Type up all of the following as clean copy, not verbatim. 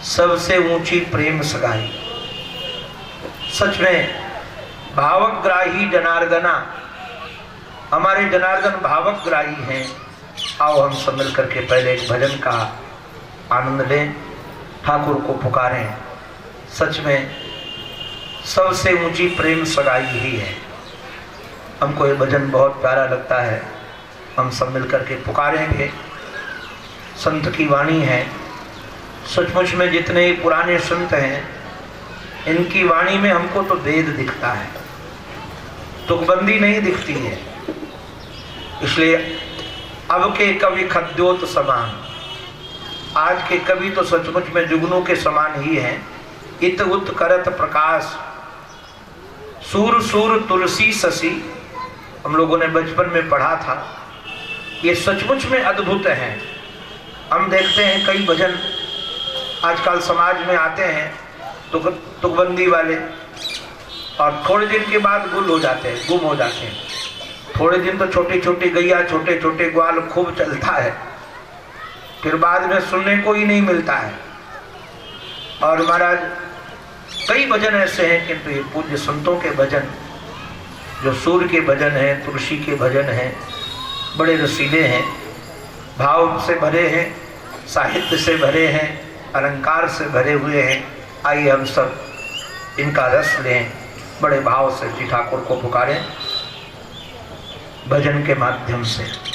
सबसे ऊंची प्रेम सगाई। सच में भावग्राही जनार्दना, हमारे जनार्दन भावग्राही हैं। आओ हम सब मिल करके पहले एक भजन का आनंद लें, ठाकुर को पुकारें। सच में सबसे ऊंची प्रेम सगाई ही है। हमको ये भजन बहुत प्यारा लगता है, हम सब मिल करके पुकारेंगे। संत की वाणी है। सचमुच में जितने पुराने संत हैं, इनकी वाणी में हमको तो वेद दिखता है, तुकबंदी नहीं दिखती है। इसलिए अब के कवि खद्योत समान, आज के कवि तो सचमुच में जुगनू के समान ही हैं। इत उत करत प्रकाश, सूर सूर तुलसी शशि, हम लोगों ने बचपन में पढ़ा था। ये सचमुच में अद्भुत है। हम देखते हैं कई भजन आजकल समाज में आते हैं तुकबंदी वाले, और थोड़े दिन के बाद गुल हो जाते हैं, गुम हो जाते हैं। थोड़े दिन तो छोटी छोटी गैया, छोटे छोटे ग्वाल खूब चलता है, फिर बाद में सुनने को ही नहीं मिलता है। और महाराज कई भजन ऐसे हैं, किंतु ये पूज्य संतों के भजन, जो सूर्य के भजन हैं, तुलसी के भजन हैं, बड़े रसीले हैं, भाव से भरे हैं, साहित्य से भरे हैं, अलंकार से भरे हुए हैं। आइए हम सब इनका रस लें, बड़े भाव से जी ठाकुर को पुकारें भजन के माध्यम से।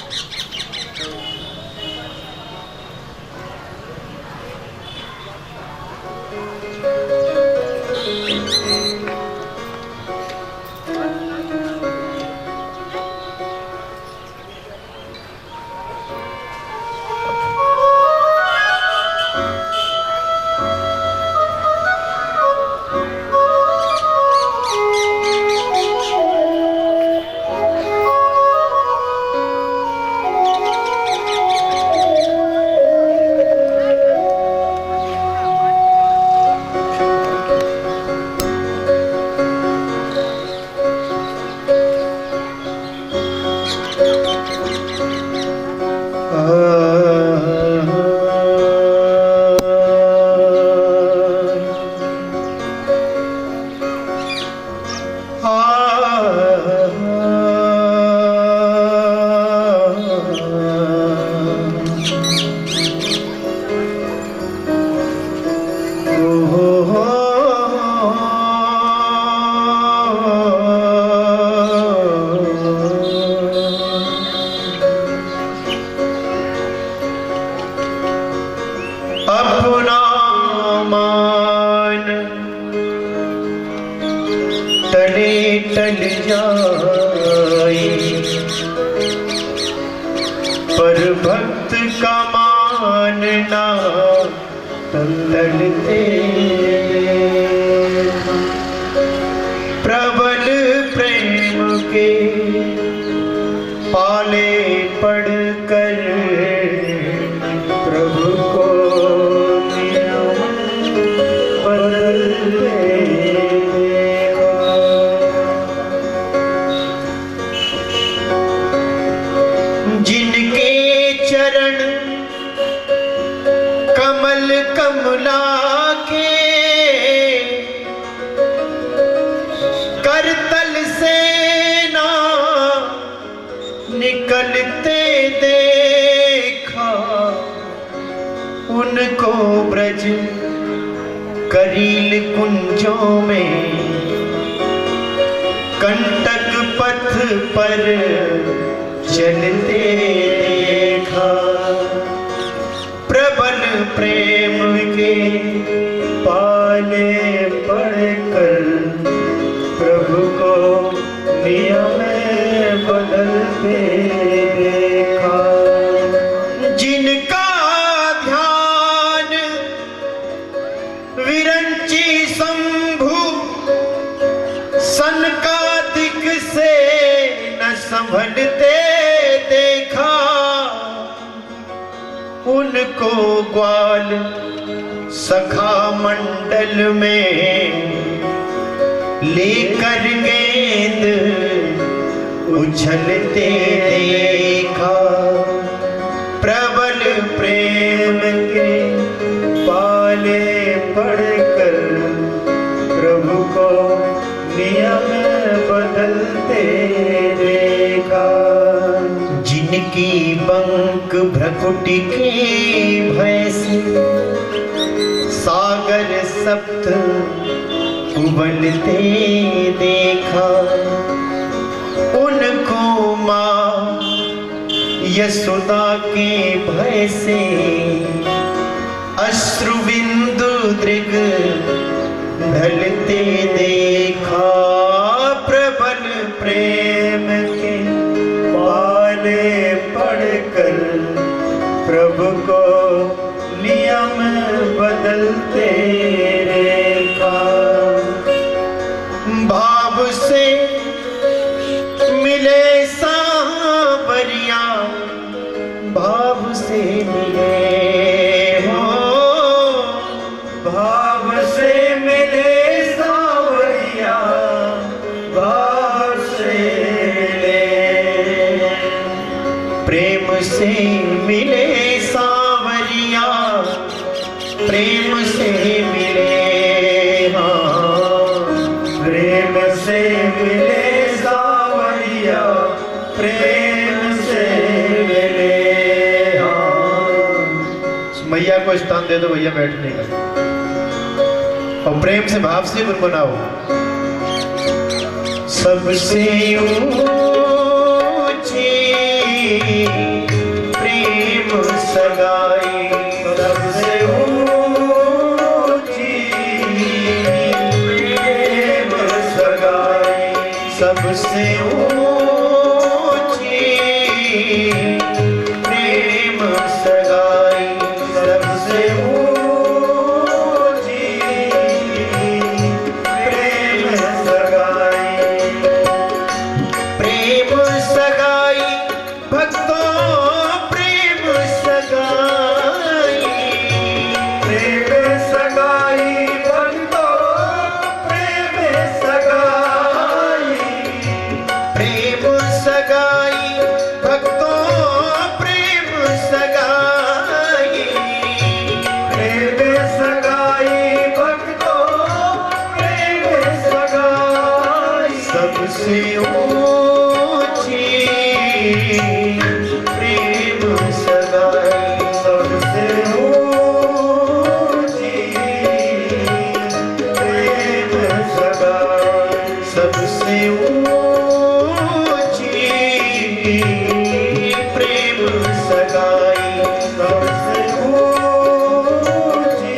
पर भक्त का मानना तलते, प्रबल प्रेम के पाले पढ़कर प्रभु को बदलते। जिनके चरण कमल कमला के करतल से ना निकलते देखा, उनको ब्रज करील कुंजों में कंटक पथ पर चलते देखा। प्रबल प्रेम के पाले पढ़कर प्रभु को नियम बदलते देखा। जिनका ध्यान विरंची शंभु सनकादिक से न संभलते देखा, उनको ग्वाल सखा मंडल में लेकर गेंद उछलते देखा। प्रबल प्रेम के पाले पढ़कर प्रभु को नियम बदलते देखा। जिनकी बंक भ्रकुटी के भय से सागर सप्त उबलते देखा, उनको माँ यशोदा के भय से अश्रुबिंदु दृग ढलते देखा। प्रबल प्रेम के पाले पढ़कर प्रभु को नियम बदलते देखा। भाव से मिले सांवरिया, भाव से मिले हो, भाव से मिले सांवरिया, भाव से मिले, प्रेम से मिले सांवरिया, प्रेम से मिले, हाँ प्रेम से मिले सांवरिया, प्रेम से मिले, हाँ। मैया को स्थान दे दो भैया बैठने का, और प्रेम से भाव से गुनगुनाओ। सबसे ऊंची प्रेम सगाई, सबसे ऊंची प्रेम सगाई, सबसे ऊंची प्रेम सगाई, सबसे ऊंची प्रेम सगाई। प्रेम सगाई भक्तों, प्रेम सगाई, प्रेम सगाई भक्तों, प्रेम सगाई, प्रेम सगाई भक्तों, प्रेम सगाई, प्रेम सगाई भक्तों, प्रेम सगाई। सबसे ऊंची प्रेम सगाई, सबसे ऊंची प्रेम सगाई, सबसे ऊंची प्रेम सगाई, सबसे ऊंची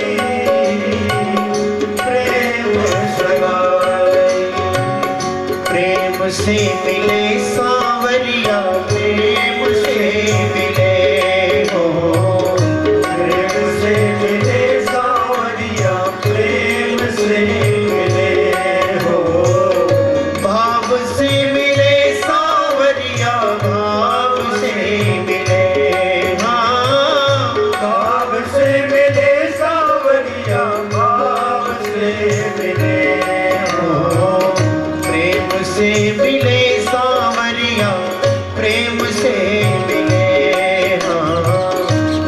प्रेम सगाई। प्रेम से मिले सांवरिया, प्रेम से मिले हो, प्रेम से मिले सांवरिया, प्रेम से मिले हो, भाव से मिले सांवरिया, भाव से मिले, हाँ भाव से मिले सांवरिया, भाव से मिले हो, प्रेम से मिले सांवरिया, प्रेम से मिले, हाँ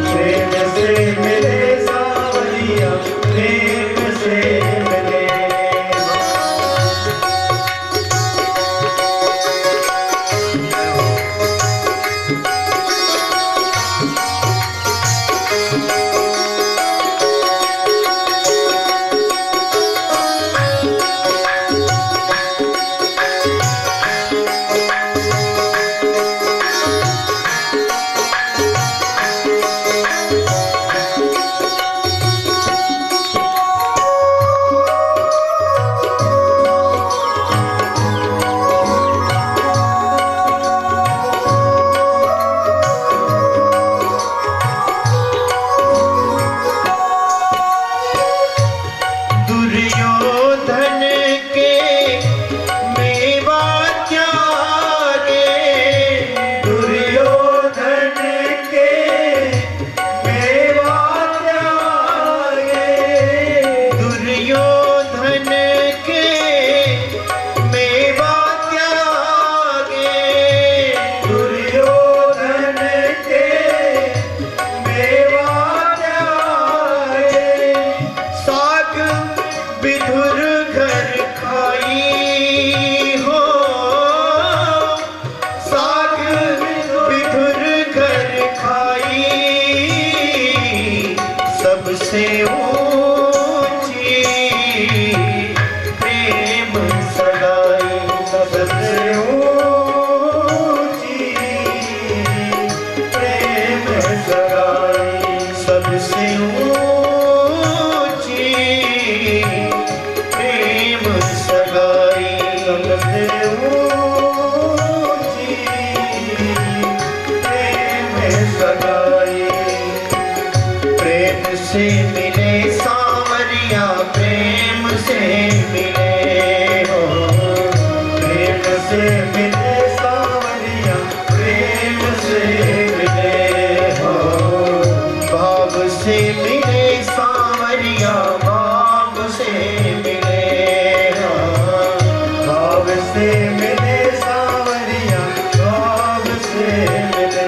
प्रेम से मिले सांवरिया, प्रेम से मिले, ऊंची प्रेम सगाई, सबसे ऊंची प्रेम सगाई, सबसे ऊंची प्रेम सगाई, सबसे ऊंची प्रेम सगाई। प्रेम से मिले सांवरिया, प्रेम से मिले हो, प्रेम से मिले सांवरिया, प्रेम से मिले हो, भाव से मिले सांवरिया, भाव से मिले हो, भाव से मिले सांवरिया, भाव से मिले।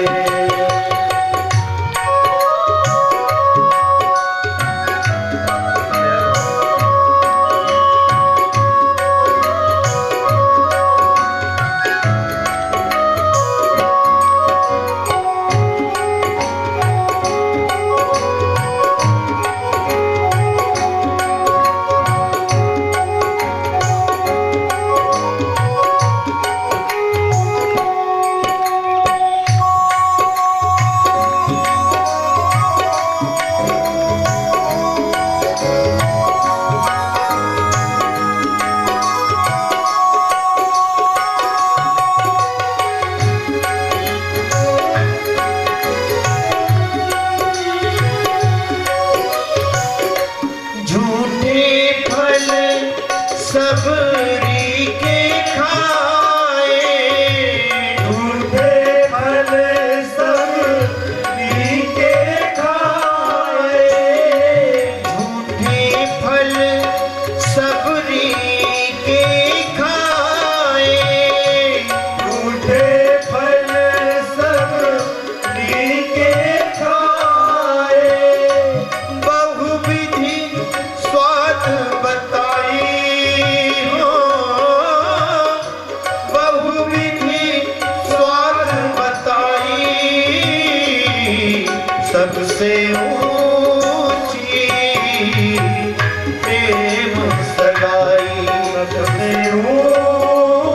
सबरी के खाए, झूठे फल सबरी के खाए, झूठे फल सबरी के खाए, झूठे फल सबरी के खाए, बहुविधि स्वाद बताई हो, बहुविधि स्वाद बताई, सबसे ऊंची प्रेम सगाई, सबसे ऊंची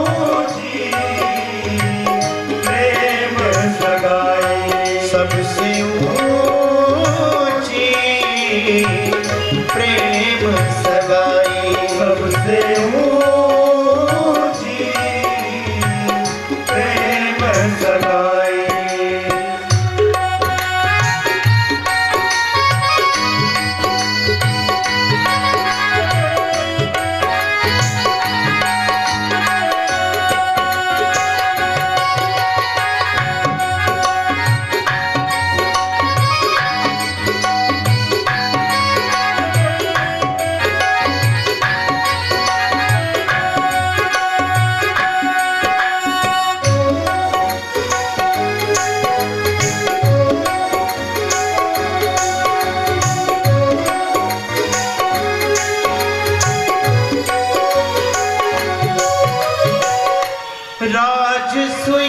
प्रेम सगाई, सबसे ऊंची प्रेम सगाई, सबसे ऊंची प्रेम सगाई।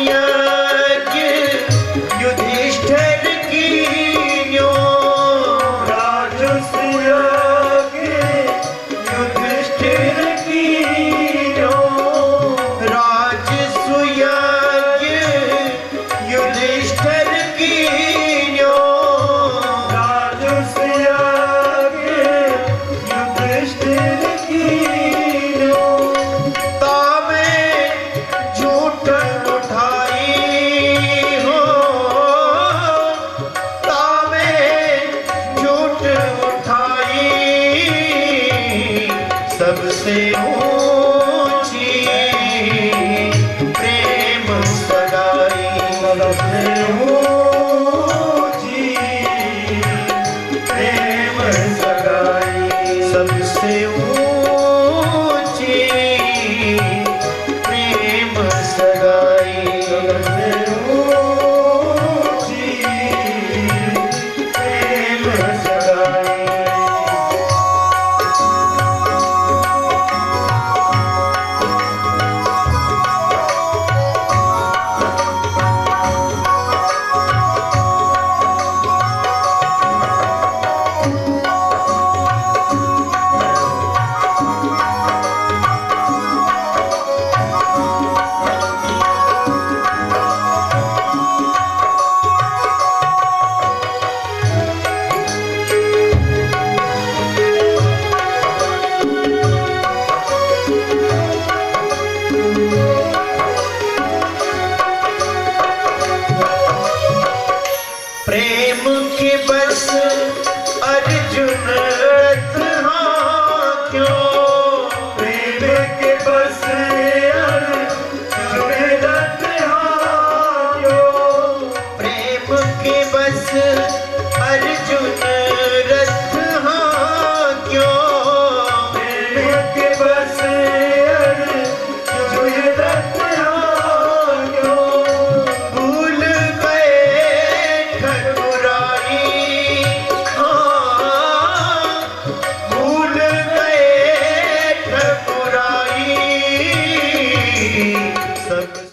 राजसूयज्ञ युधिष्ठिर कीन्यो, राजसूयज्ञ युधिष्ठिर कीन्यो, राजसूयज्ञ युधिष्ठिर कीन्यो, राजसूयज्ञ युधिष्ठिर कीन्यो, तामे झूठ उठाई हो, तामे झूठ उठाई, सबसे